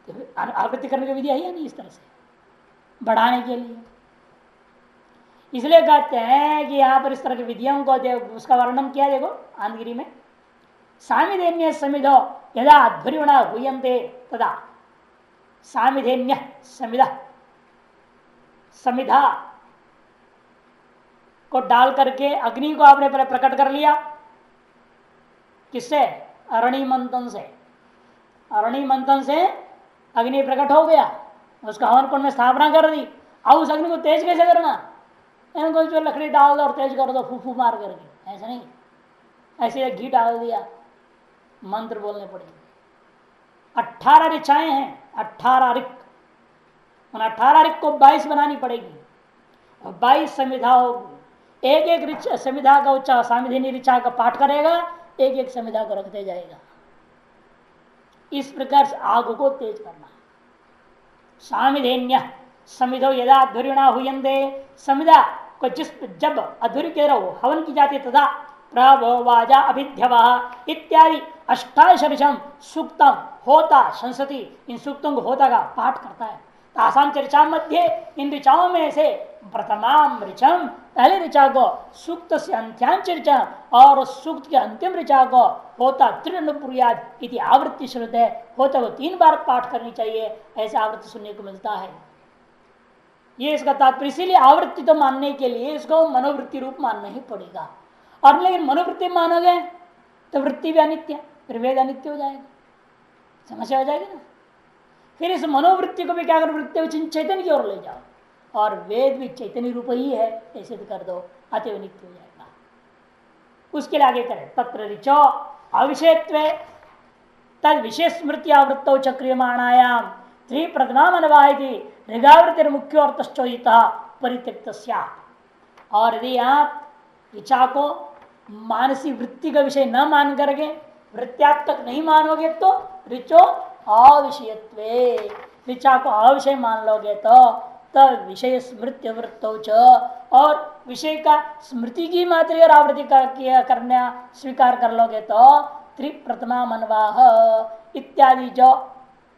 तो आवृत्ति करने की विधि है नहीं इस तरह से बढ़ाने के लिए। इसलिए कहते हैं कि यहाँ पर इस तरह की विधियों को उसका वर्णन किया। देखो आंधगिरी में सामिधेन्य समिधो यदा अध्वर्युणा हुयन्ते तदा सामिधेन्य समिधा समिधा को डाल करके अग्नि को आपने पहले प्रकट कर लिया। किससे? अरणि मंथन से। अरणि मंथन से अग्नि प्रकट हो गया, उसका हवन कुंड में स्थापना कर दी। अब उस अग्नि को तेज कैसे करना? इनको जो लकड़ी डाल दो और तेज कर दो फूफू मार करके, ऐसा नहीं। ऐसे घी डाल दिया, मंत्र बोलने पड़ेंगे। 18 ऋचाएं हैं, 18 ऋक। 18 ऋक को 22 बनानी पड़ेगी और 22 संविधा होगी। एक एक संविधा का उच्चार सामिधिनी ऋचा का पाठ करेगा, एक एक संविधा को रखते जाएगा। इस प्रकार से आग को तेज करना। सामिधेन्य समिधो यदा अध्वर्युणा हुयन्ते, समिधा को जब अध्वर्य के रहो हवन की जाती तथा प्रभोवाजा अभिध्यवा इत्यादि 28 सूक्तम होता संसति। इन सूक्तों को होता का पाठ करता है। तासाम चर्चा मध्य इन ऋचाओं में से प्रथमाम ऋचम पहले ऋचा को सूक्त से अंत्यांच ऋचा और सूक्त के अंतिम ऋचा को होता त्रिपुर्याद इति आवृत्ति श्रुत है। होता को 3 बार पाठ करनी चाहिए, ऐसे आवृत्ति सुनने को मिलता है। ये इसका तात्पर्य। इसीलिए आवृत्ति तो मानने के लिए इसको मनोवृत्ति रूप मानना ही पड़ेगा। और लेकिन मनोवृत्ति मानोगे तो वृत्ति भी अनित्य, फिर वेद अनित्य हो जाएगा, समस्या हो जाएगी ना। फिर इस मनोवृत्ति को भी क्या कर वृत्ति चैतन्य की ओर ले जाओ और वेद भी चैतन्य रूप ही है ऐसे तो कर दो, अतएव नित्य हो जाएगा। उसके लिए आगे करें तत्र ऋचो अविषयत्वे तद विशेष स्मृति आवृत्तौ चक्रियमाणायाम त्रि प्रथमा मनवायति ऋगावृत्ति मुख्य अर्थश्चोदिता परित्यक्त। और यदि आप ऋचा को मानसी वृत्ति का विषय न मान करके वृत्त्यात्मक नहीं मानोगे तो ऋचो अविषयत्वे, ऋचा को अविषय मान लोगे तो तब विषय स्मृति वृत्तौ च, और विषय का स्मृति की मात्र और आवृत्ति करना स्वीकार कर लोगे तो त्रिप्रथमा मनवाह इत्यादि जो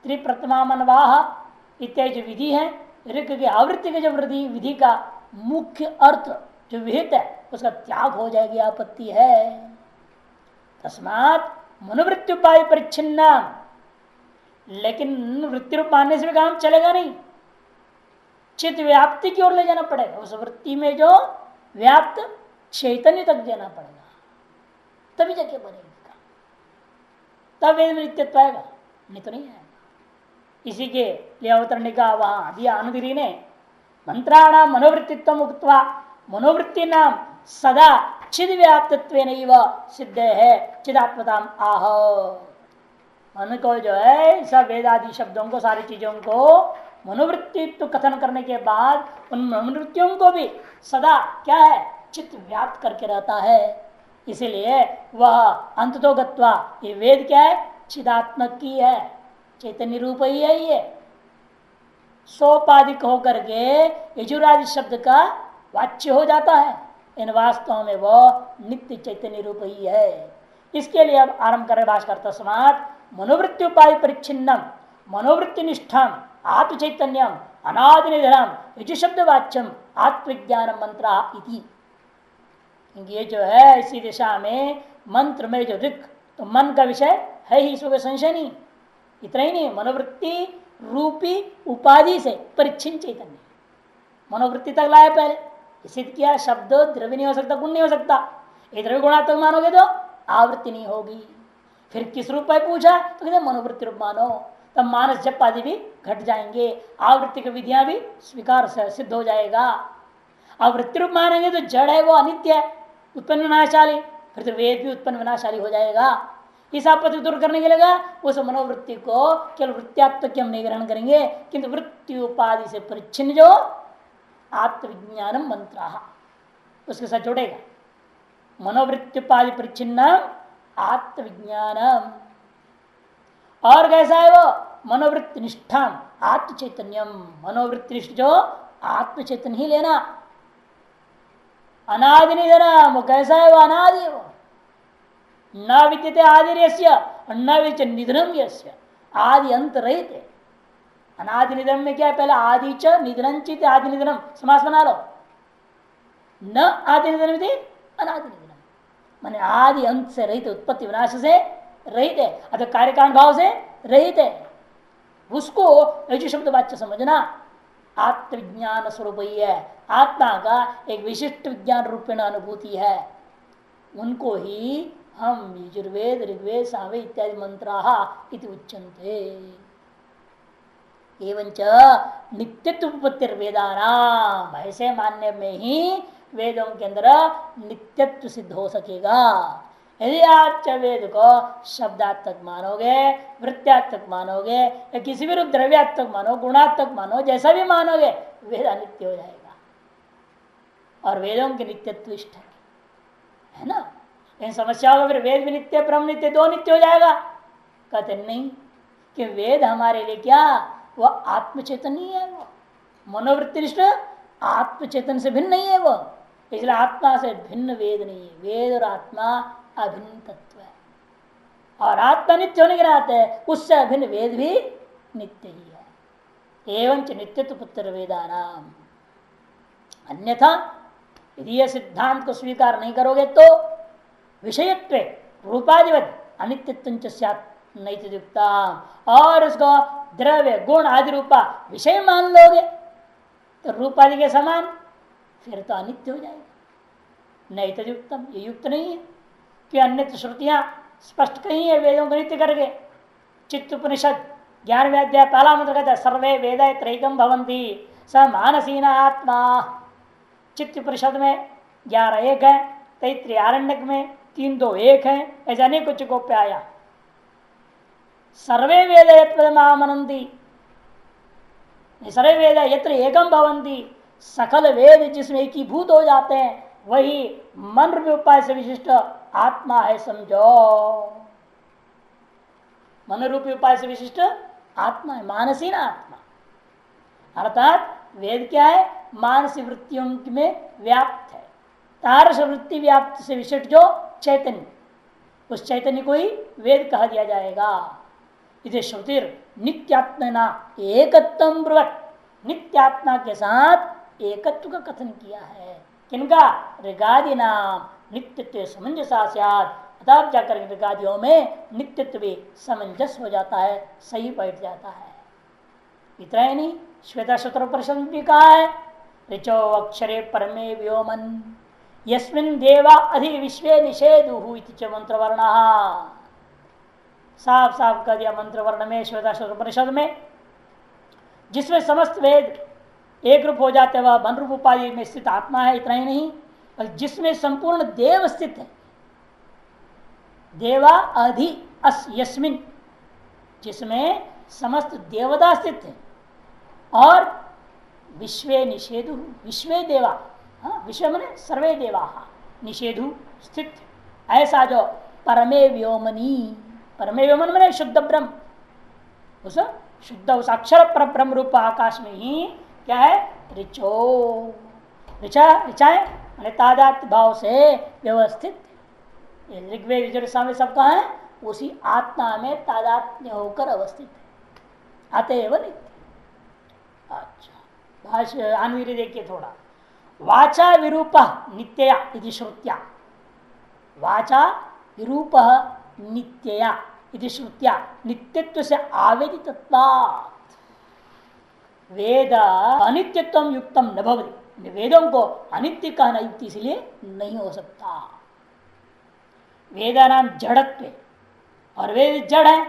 त्रिप्रथमा मनवाह इत्यादि जो विधि है ऋग की आवृत्ति के जो विधि का मुख्य अर्थ जो विहित है उसका त्याग हो जाएगी, आपत्ति है। तस्मात् मनोवृत्ति उपाय परिच्छिन्न, लेकिन वृत्ति रूप मानने से भी काम चलेगा नहीं, चित्त व्याप्ति की ओर ले जाना पड़ेगा। उस वृत्ति में जो व्याप्त चैतन्य तक देना पड़ेगा, तभी जाके बनेगा, तब वेद में नित्यत्व आएगा, नहीं तो नहीं आएगा। इसी के लिए अवतरणी का वहां दिया अनुदिरी ने मंत्राणाम मनोवृत्तित्व उक्त्वा मनोवृत्ति नाम सदा चिद व्याप्तत्व सिद्ध है चिदात्मताम आह। मन को जो है सब वेदादि शब्दों को सारी चीजों को मनोवृत्ति तो कथन करने के बाद उन मनोवृत्तियों को भी सदा क्या है चित्त व्याप्त करके रहता है। इसीलिए वह अंततो गत्वा ये वेद क्या है चिदात्मक की है, चैतन्य रूप ही है। ये सोपाधिक होकर के यजुरादि शब्द का वाच्य हो जाता है, इन वास्तव में वो नित्य चैतन्य रूप ही है। इसके लिए अब आरंभ करें भाष्कर तस्मात् मनोवृत्ति उपाय परिच्छिन्नम मनोवृत्ति निष्ठम आत्म चैतन्यम अनादि निधनम यजु शब्द वाच्यम आत्मविज्ञान मंत्र इति। ये जो है इसी दिशा में मंत्र में जो ऋक तो मन का विषय है ही, इसमें संशय नहीं। इतना ही नहीं, मनोवृत्ति रूपी उपाधि से परिच्छिन्न चैतन्य मनोवृत्ति तक लाया पहले, सिद्ध किया शब्द द्रव्य नहीं हो सकता, गुण नहीं हो सकता। ये द्रव्य गुणात्मक मानोगे तो आवृत्ति नहीं होगी। फिर किस रूप में पूछा तो कहते मनोवृत्ति रूप मानो, तब मानस जप आदि भी घट जाएंगे, आवृत्ति की विधियां भी स्वीकार सिद्ध हो जाएगा। आवृत्ति रूप मानेंगे तो जड़ है वो अनित्य है, उत्पन्न विनाशाली, फिर तो वेद भी उत्पन्न विनाशाली हो जाएगा। इस आपत्ति दूर करने के लिए उस मनोवृत्ति को केवल वृत्त्यात्मक हम नहीं ग्रहण करेंगे, किंतु वृत्ति उपाधि से परिच्छिन्न जो आत्मविज्ञानम मंत्र उसके साथ जोड़ेगा। मनोवृत्त्युपाधि परिच्छिन्न आत्मविज्ञानम, और कैसा है वो मनोवृत्ति निष्ठाम आत्म चैतन्यम, मनोवृत्ति निष्ठ जो आत्म चैतन्य ही लेना। अनादि निधनम, वो कैसा है वो अनादि, वो न विद्यते आदिर्यस्य अन्नाविच निधनम यस्य आदि अंत रहित है। अनादि निधन में क्या है? पहले आदि च निधन चित आदि निधनम समास बना लो। न आदि निधन में अनादि निधनम माने आदि अंत से रहित, उत्पत्ति विनाश से रहित है, अतः कार्यकांड भाव से रहित है। उसको यजु शब्द वाच्य समझना। आत्मविज्ञान स्वरूप ही है, आत्मा का एक विशिष्ट विज्ञान रूपेण अनुभूति है। उनको ही हम यजुर्वेद ऋग्वेद सामवेद इत्यादि मंत्राः इति उच्यन्ते। एवंच नित्यत्वोत्पत्तिर्वेदानाम, ऐसे मानने में ही वेदों के अंदर नित्यत्व सिद्ध हो सकेगा। यदि आप वेद को शब्दात्मक मानोगे, वृत्त्यात्मक मानोगे, या किसी भी रूप द्रव्यात्मक मानो, गुणात्मक मानो, जैसा भी मानोगे, वेद अनित्य हो जाएगा। और वेदों के नित्यत्व इष्ट है ना। इन समस्या होगा फिर वेद भी नित्य ब्रह्म नित्य दो नित्य हो जाएगा। कहते नहीं कि वेद हमारे लिए क्या, वह आत्मचेतन ही है। वो मनोवृत्ति निष्ठ आत्मचेतन से भिन्न नहीं है वो, इसलिए आत्मा से भिन्न वेद नहीं है। वेद और आत्मा अभिन्न तत्व है, और आत्मा नित्य होने के नाते उससे अभिन्न वेद भी नित्य ही है। एवं नित्यत्व पुत्र वेदानाम। अन्यथा यदि यह सिद्धांत को स्वीकार नहीं करोगे तो विषयत्व रूपाधिवत अनित्यत्व नैतिकता, और उसको द्रव्य गुण आदि रूपा विषय मान लोगे तो रूपादि के समान, फिर तो अनित्य हो जाएगा। नैतिकतम ये युक्त नहीं है कि अन्य श्रुतियां स्पष्ट कही है वेदों को नित्य करके। चित्त उपनिषद 11वें अध्याय पहला मंत्र कहता है सर्वे वेद त्रैकम भवन्ति स मानसीन आत्मा। चित्त उपनिषद में 11:1 है, तैत्रीय आरण्यक में 3:2:1 है, ऐसे अनेक उच्चकों पे आया। सर्वे वेद यत्र मामनन्ति, सर्वे वेद यत्र एकम भवन्ति, सकल वेद जिसमें एकीभूत हो जाते हैं वही मन रूपी उपाय से विशिष्ट आत्मा है, समझो। मन रूपी उपाय से विशिष्ट आत्मा है, मानसीन आत्मा। अर्थात वेद क्या है? मानसिक वृत्तियों में व्याप्त है। तारस वृत्ति व्याप्त से विशिष्ट जो चैतन्य, उस चैतन्य को ही वेद कहा दिया जाएगा। इसे श्रुतिर नित्यात्मना एकत्वम ब्रुवत्, नित्यात्मा के साथ एकत्व का कथन किया है। किनका? ऋगादि नाम नित्यत्व समंजसा स्यात्, तब जाकर ऋगादियों में नित्यत्व भी समंजस हो जाता है, सही बैठ जाता है। इतना ही नहीं, श्वेता सूत्र परिषद भी कहा है ऋचो अक्षरे परमे व्योमन यस्मिन् देवा अधि विश्वे निषेधुः इति च मंत्रवर्ण। साफ साफ कर दिया मंत्रवर्ण में, श्वेता सूत्र परिषद में, जिसमें समस्त वेद एक रूप हो जाते वह मन रूप उपाधि में स्थित आत्मा है। इतना ही नहीं, और जिसमें संपूर्ण देव स्थित है, देवा अधि अस यस्मिन, जिसमें समस्त देवता स्थित है, और विश्वे निषेधु, विश्वे देवा, हाँ विश्व मने सर्वे देवा, निषेधु स्थित, ऐसा जो परमे व्योमनी, परमे व्योमन मने शुद्ध ब्रह्म, उस शुद्ध उस अक्षर पर ब्रह्म रूप आकाश में ही क्या है? ऋचो, ऋचा ऋचाए मैंने तादात्म्य भाव से व्यवस्थित। ऋग्वेद यजुर्वेद सामने सब कहा है, उसी आत्मा में तादात्म्य होकर अवस्थित है, अतएव नित्य। अच्छा भाष्य आनवीर देखिए थोड़ा। वाचा विरूप नित्यया इति श्रुत्या, वाचा विरूप नित्यया इति श्रुत्या नित्यत्व से आवेदितत्वात्, वेद अनित्यत्व युक्तम न भवति, वेदों को अनित्य कहना युक्ति इसलिए नहीं हो सकता। वेदा नाम जड़त्व, और वेद जड़ है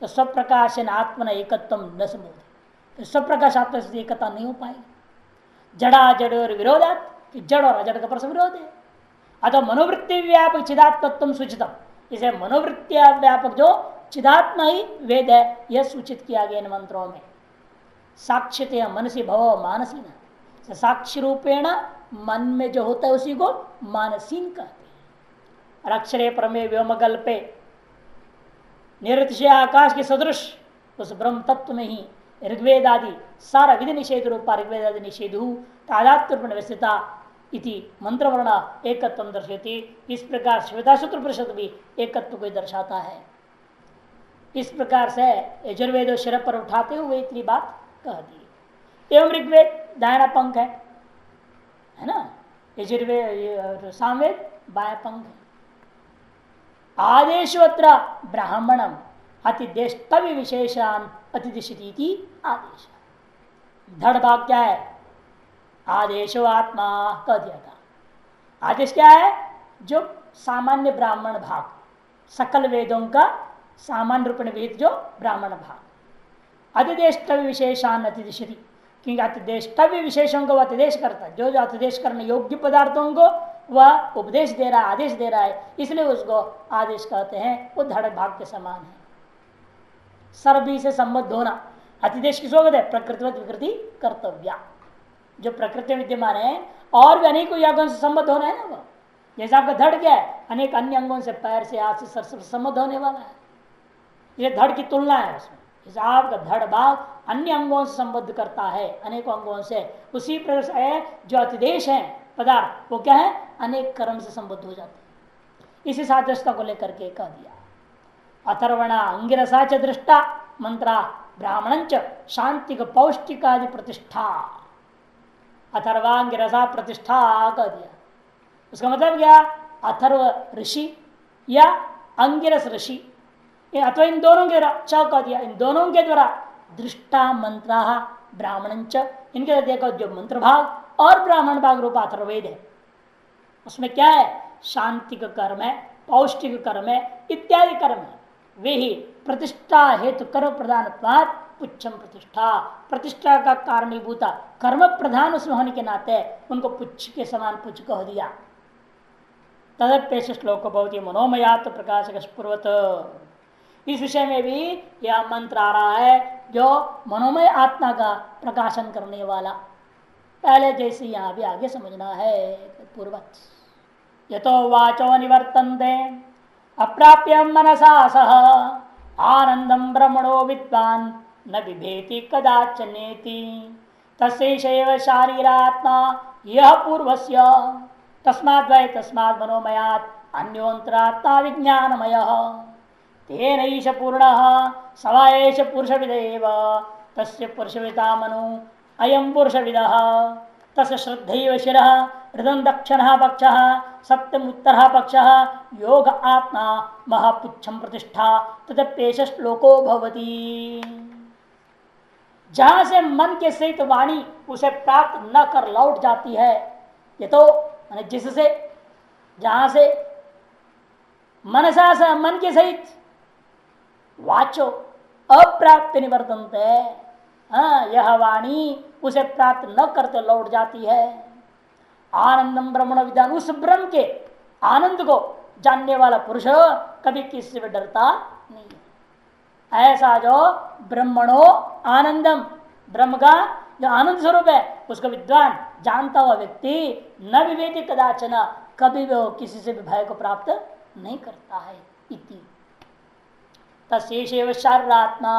तो स्वप्रकाशन आत्मन एकत्व न संभवति, तो स्वप्रकाश आत्मा से एकता नहीं हो पाएगी। जड़ा जड़ और विरोधात, कि जड़ और अजड़ का परस्पर विरोध है। अतः मनोवृत्ति व्यापक चिदात्मत्व सूचितम, इसे मनोवृत्तिया व्यापक जो चिदात्मा ही वेद है, यह सूचित किया गया इन मंत्रों में। साक्षित मनसी भव मानसीन, साक्षी रूपेण मन में जो होता है उसी को मानसीन कहते हैं। और अक्षरे परमे व्योमकल्पे निरतिशय आकाश के सदृश उस ब्रह्म तत्व में ही ऋग्वेद आदि सारा विधि निषेध रूपा ऋग्वेद आदि निषेधु तादात्म्य व्यवस्थिता इति मंत्रवर्ण एकत्व दर्शयति। इस प्रकार श्वेता सूत्र परिषद भी एकत्व को दर्शाता है। इस प्रकार से यजुर्वेद शरब पर उठाते हुए इतनी बात कह दी। एवं ऋग्वेद दाहिना पंख है ना, यजुर्वेद सामवेद बाया पंख है। आदेशोत्र ब्राह्मणम अतिदेष्टव्य विशेषान अतिदिशती आदेश। धड़ भाग क्या है? आदेशो आत्मा कह दिया था। आदेश क्या है? जो सामान्य ब्राह्मण भाग, सकल वेदों का सामान्य रूप में विहित जो ब्राह्मण भाग, अतिदेष्टव्य विशेषान अतिदिशति, क्योंकि अतिदेष्टव्य विशेषों को वह अतिदेश करता है। जो जो अतिदेश करने योग्य पदार्थों को वह उपदेश दे रहा है, आदेश दे रहा है, इसलिए उसको आदेश कहते हैं। वो धड़ भाग के समान है। सर्वी से संबद्ध होना अतिदेश किसको कहते हैं? प्रकृतिवत विकृति कर्तव्या, जो प्रकृति विद्यमान है और भी अनेक अंगों से संबद्ध होना है ना। वो जैसे आपका धड़ क्या है? अनेक अन्य अंगों से, पैर से, हाथ से, सर से संबद्ध होने वाला है। ये धड़ की तुलना है उसमें। जैसे आपका धड़ भाग अन्य अंगों से संबद्ध करता है, अनेकों अंगों से, उसी प्रकार से जो अतिदेश है पदार्थ, वो क्या है? अनेक कर्म से संबद्ध हो जाते हैं। इसी सादृश्यता को लेकर के कह दिया। अथर्वणा अंगिरसा च दृष्टा मंत्रा ब्राह्मणंच शांतिक पौष्टिकादि प्रतिष्ठा। अथर्वांग रसा प्रतिष्ठा कह दिया। उसका मतलब क्या? अथर्व ऋषि या अंगिरस ऋषि, अथवा इन दोनों के द्वारा च कह दिया, इन दोनों के द्वारा दृष्टा मंत्रा ब्राह्मणंच, इनके देखो जो मंत्र भाग और ब्राह्मण भाग रूपा अथर्ववेद है, उसमें क्या है? शांतिक कर्म है, पौष्टिक कर्म है, इत्यादि कर्म है। वे ही प्रतिष्ठा हेतु कर्म प्रधान पुच्छम प्रतिष्ठा, प्रतिष्ठा का कारणीभूता कर्म प्रधान उसमें होने के नाते उनको पुच्छ के समान पुच्छ कह दिया। तदपेश श्लोक बहुत ही मनोमयात्म प्रकाशक स्फुरवत। इस विषय में भी यह मंत्र आ रहा है जो मनोमय आत्मा का प्रकाशन करने वाला। पहले जैसे यहां भी आगे समझना है। पूर्वत यतो वाचो निवर्तन्ते अप्राप्य मनसा सह आनंदम ब्रह्मणो विद्वान न बिभेति कदाचनेति तस्यैव शारीरात्मा यह पूर्वस्य तस्माद् वै तस्माद् मनोमयात् अन्योन्तरात्मा विज्ञानमयः तेनैष पूर्णः स वा एष पुरुषविदेव तस्य पुरुषविता मनु अयं पुरुषविदः तस्य श्रद्धैव शिरः हृदं दक्षिणः पक्षः सत्यम उत्तरः पक्षः योग आत्मा महापुच्छम प्रतिष्ठा तदपेश श्लोको भवति। जहां से मन के सहित वाणी उसे प्राप्त न कर लौट जाती है, ये तो जिससे जहां से मनसा से मन के सहित वाचो अप्राप्त निवर्तन्ते, यह वाणी उसे प्राप्त न करते लौट जाती है। आनंदम ब्रह्मण विद्वान, उस ब्रह्म के आनंद को जानने वाला पुरुष कभी किसी से भी डरता नहीं। ऐसा जो ब्रह्मणो आनंदम, ब्रह्म का जो आनंद स्वरूप है उसको विद्वान जानता हुआ व्यक्ति न विवेकी कदाचन, कभी भी किसी से भी भय को प्राप्त नहीं करता है। इति तस्यैव शारीरात्मा,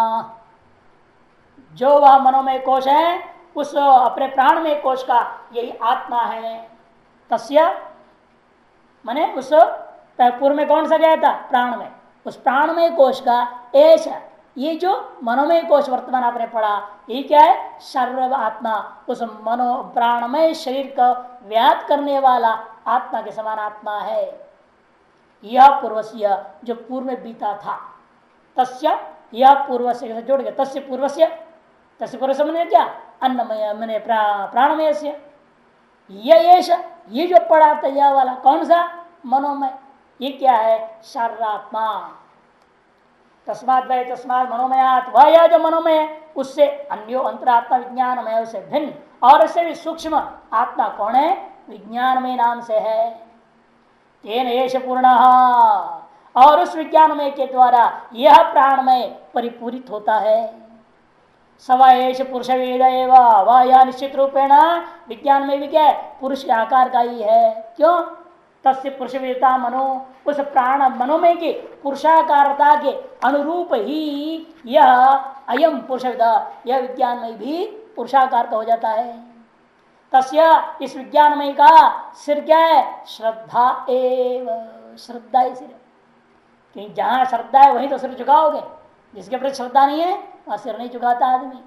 जो वह मनोमय कोश है उस अपने प्राणमय कोश का यही आत्मा है। तस्य माने उस पूर्व में कौन सा गया था? प्राणमय। उस प्राणमय कोश का एश, ये जो मनोमय कोश वर्तमान आपने पढ़ा, ये क्या है? सर्व आत्मा, उस मनो प्राणमय शरीर का व्याप्त करने वाला आत्मा के समान आत्मा है। यह पूर्वस्य, जो पूर्व में बीता था, तस्य, यह पूर्वस्य के साथ जोड़ गया, तस्य पूर्वस्य, तस्य पूर्वस्य मैंने क्या? अन्नमय मैंने प्राणमय से, ये जो पढ़ा था यह वाला कौन सा? मनोमय। ये क्या है? शारीरात्मा। तस्मात् वै तस्मात् मनोमयात्, वह यह जो मनोमय है उससे अन्यो अंतरात्मा विज्ञानमय, उससे भिन्न और उससे भी सूक्ष्म आत्मा कौन है? विज्ञानमय नाम से है। तेन एष पूर्णः, और उस विज्ञानमय के द्वारा यह प्राणमय परिपूरित होता है। सवाएश पुरुष वेद एवं, वह यह निश्चित रूपेण विज्ञान में भी क्या है? पुरुष के आकार का ही है। क्यों? तस्य पुरुष वेदता मनो, उस प्राण मनोमय के पुरुषाकारता के अनुरूप ही यह अयम पुरुष वेद, यह विज्ञानमय भी पुरुषाकार का हो जाता है। तस्य, इस विज्ञानमय का सिर क्या है? श्रद्धा एव, श्रद्धा ही सिर। क्योंकि जहां श्रद्धा है वहीं तो सिर झुकाओगे। जिसके प्रति श्रद्धा नहीं है वह सिर नहीं झुकाता आदमी।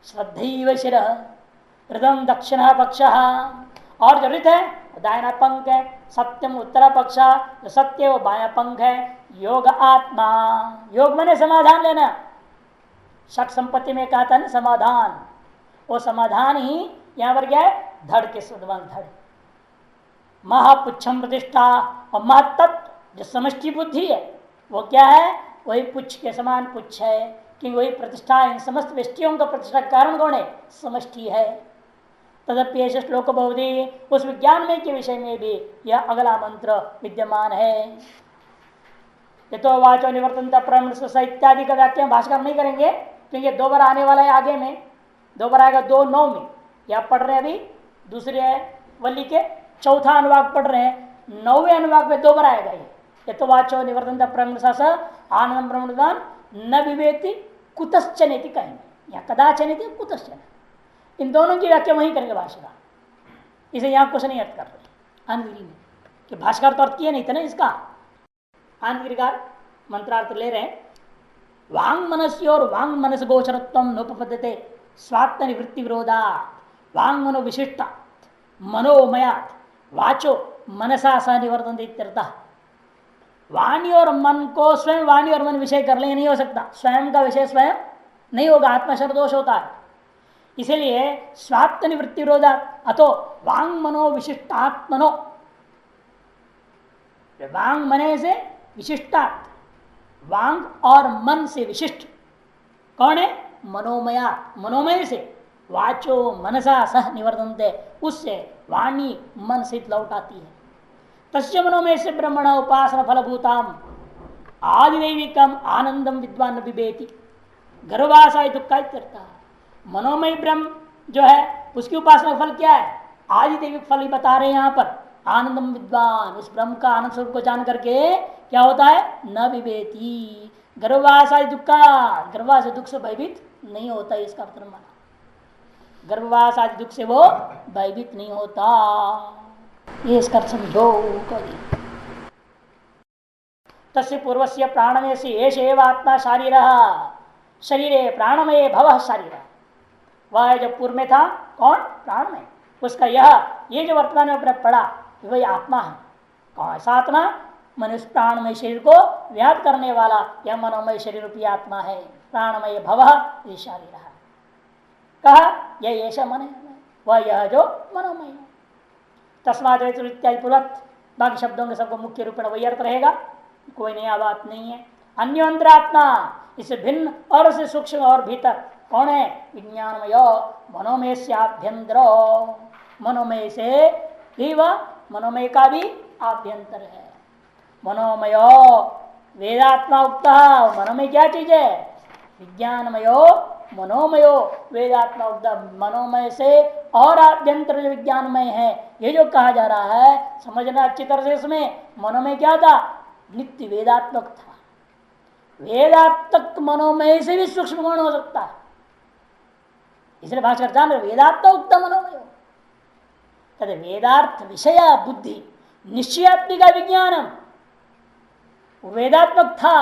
श्रद्धैव शिर हृदम दक्षिण पक्ष, और जो ऋत है दाहिना पंख है, सत्यम उत्तर पक्ष, जो सत्य वो बाया पंख है। योग आत्मा, योग मैंने समाधान लेना, षट संपत्ति में कहा था ना समाधान, वो समाधान ही यहां पर क्या है, धड़ के सुधवन धड़, महापुच्छम प्रतिष्ठा। और महतत्व जो समष्टि बुद्धि है वो क्या है, वही पुच्छ के समान पुच्छ है, कि वही प्रतिष्ठा इन समस्त व्यष्टियों का प्रतिष्ठा कारण कौन है, समष्टि है। तदप्येष श्लोक बहुधी, उस विज्ञान में के विषय में भी यह अगला मंत्र विद्यमान है। यथो वाचो निवर्तनता प्रमस इत्यादि का व्याख्या भाषकर नहीं करेंगे, क्योंकि दो बार आने वाला है आगे में, दो बार आएगा 2:9 में। यह पढ़ रहे हैं अभी दूसरे वल्ली के चौथा अनुवाद पढ़ रहे हैं, 9वें अनुवाद में 2 बार आएगा ये। यथो वाचो निवर्तनता प्रमस आनंद प्रमदान न विवेति कुतश्चन कहेंगे, या कदाचन कुतश्चन, इन दोनों की व्याख्या वहीं करेंगे भाषा। इसे यहाँ कुछ नहीं अर्थ कर रहे आनंदगिरी में, कि भाषाकार तो अर्थ किया नहीं था ना इसका। आनंदगिरीकार मंत्रार्थ ले रहे हैं, वांग मनस्य और वांग मनस गोचरत्व नोपपद्यते स्वात्म निवृत्ति विरोधा, वांग मनो विशिष्टा मनोमयात वाचो मनसा सह निवर्तन इत्यर्थः। वाणी और मन को स्वयं वाणी और मन विषय कर ले नहीं हो सकता, स्वयं का विषय स्वयं नहीं होगा, आत्मशर दोष होता है। इसलिए स्वात्म निवृत्ति विरोधा, अतो वांग मनो विशिष्टात्मनो, वांग मने से विशिष्टात्, वांग और मन से विशिष्ट कौन है, मनोमया, मनोमय से वाचो मनसा सह निवर्तनते, उससे वाणी मन से लौट आती है। तस्य मनोमय से ब्रह्मण उपासना फलभूताम आदिदैविकम आनंदम विद्वान बिबेति गर्भाशय दुख का। मनोमय ब्रह्म जो है उसकी उपासना फल क्या है, आदिदैविक फल ही बता रहे हैं यहाँ पर। आनंदम विद्वान, उस ब्रह्म का आनंद स्वरूप को जान करके क्या होता है, न विवेति गर्भवासादि दुख, गर्भवास दुख से भयभीत नहीं होता, इसका अर्थ माना। गर्भवास आदि दुख से वो भयभीत नहीं होता, ये इसका समझो। तस्य पूर्वस्य प्राणमय से एष एव आत्मा शारीर, शरीरे प्राणमय भव शारीर, वह जो पूर्व में था कौन, प्राणमय, उसका ये जो वर्तमान में अपने पड़ा वही आत्मा है। कौन सा आत्मा, मनुष्य प्राणमय शरीर को व्याप्त करने वाला यह मनोमय शरीर रूपी आत्मा है। प्राणमय भव ये शारीर है, कहा यह ऐसा मन है, वह यह जो मनोमय है। तस्मात् इत्यादि पूर्वक बाकी शब्दों के सबको मुख्य रूप में वही अर्थ रहेगा, कोई नया बात नहीं है। अन्य अंतरात्मा, इससे भिन्न और से सूक्ष्म और भीतर कौन है, विज्ञानमय मनोमय से आभ्यंतर, मनोमय से भी वह मनोमय का भी आभ्यंतर है। मनोमय वेदात्मा उक्ता, मनोमय क्या चीज है, विज्ञानमयो मनोमयो वेदात्मा उक्ता, मनोमय से और आभ्यंतर जो विज्ञानमय है, ये जो कहा जा रहा है समझना अच्छी तरह से। इसमें मनोमय क्या था, नित्य वेदात्मक था। वेदात्मक मनोमय से भी सूक्ष्म गुण हो सकता है, इसलिए भाषकर जान रहे वेदात्म उक्त मनोमय तद वेदार्थ विषय बुद्धि निश्चयात्मिका विज्ञानम, वेदात्मक था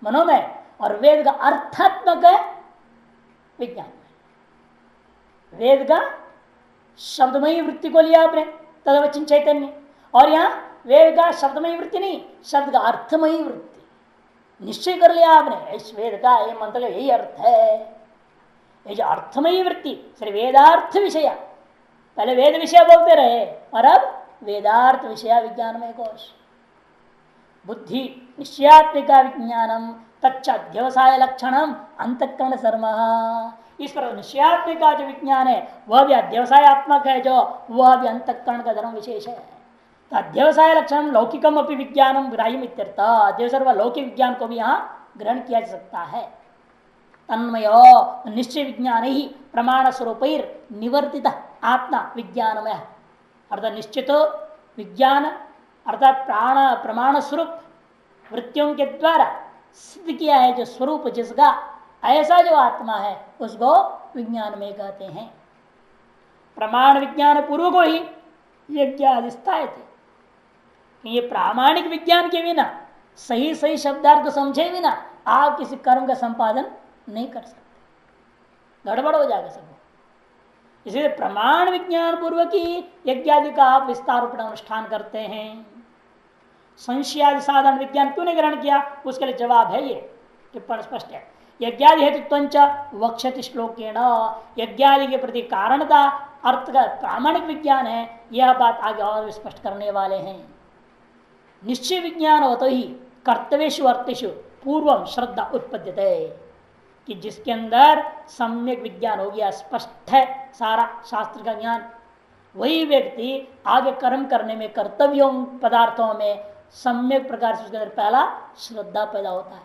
मनोमय और वेद का अर्थात्मक है विज्ञान। वेद का शब्दमयी वृत्ति को लिया आपने तदवचिन चैतन्य, और यहां वेद का शब्दमयी वृत्ति नहीं, शब्द का अर्थमयी वृत्ति निश्चय कर लिया आपने। इस वेद का ये मंत्र का यही अर्थ है, ये जो अर्थमयी वृत्ति सिर्फ वेदार्थ विषय, पहले वेद विषय बोलते रहे और अब वेदार्थ विषय विज्ञानमय कोश बुद्धि निश्चयात्मिका विज्ञानम तच्चव्यवसाय लक्षणम अंतःकरण सर्म। इस पर निश्चयात्मिका जो विज्ञान है वह भी अध्यवसायत्मक है, जो वह भी अंतःकरण का धर्म विशेष है। तो अध्यवसाय लक्षण लौकिकम अपनी विज्ञानम ग्राह्यम इत्यर्थ, अध्यवसाय व लौकिक विज्ञान को भी यहाँ ग्रहण किया जा सकता है। तन्मय निश्चय विज्ञान ही प्रमाण स्वरूप निवर्तित आत्मा विज्ञानमय, अर्थात निश्चित विज्ञान अर्थात प्राण प्रमाण स्वरूप वृत्तियों के द्वारा सिद्ध किया है जो स्वरूप जिसका, ऐसा जो आत्मा है उसको विज्ञान में कहते हैं। प्रमाण विज्ञान पूर्व को ही यज्ञ स्थाये थे, ये प्रामाणिक विज्ञान के बिना सही सही शब्दार्थ को समझे बिना आप किसी कर्म का संपादन नहीं कर सकते, गड़बड़ हो जाएगा सब। इसलिए प्रमाण विज्ञान पूर्वक ही यज्ञादि का आप विस्तार रूप अनुष्ठान करते हैं। संशयादि साधारण विज्ञान क्यों नहीं ग्रहण किया, उसके लिए जवाब है ये टिप्पणी स्पष्ट है। यज्ञादि हेतु वक्षति श्लोकेण, यज्ञादि के प्रति कारणता अर्थ का प्रामाणिक विज्ञान है, यह बात आगे और स्पष्ट करने वाले हैं। निश्चय विज्ञान हो तो ही कर्तव्येषु अर्थेषु पूर्वम श्रद्धा उत्पद्यते, कि जिसके अंदर सम्यक विज्ञान हो गया, स्पष्ट है सारा शास्त्र का ज्ञान, वही व्यक्ति आगे कर्म करने में कर्तव्यों पदार्थों में सम्यक प्रकार से उसके अंदर पहला श्रद्धा पैदा होता है।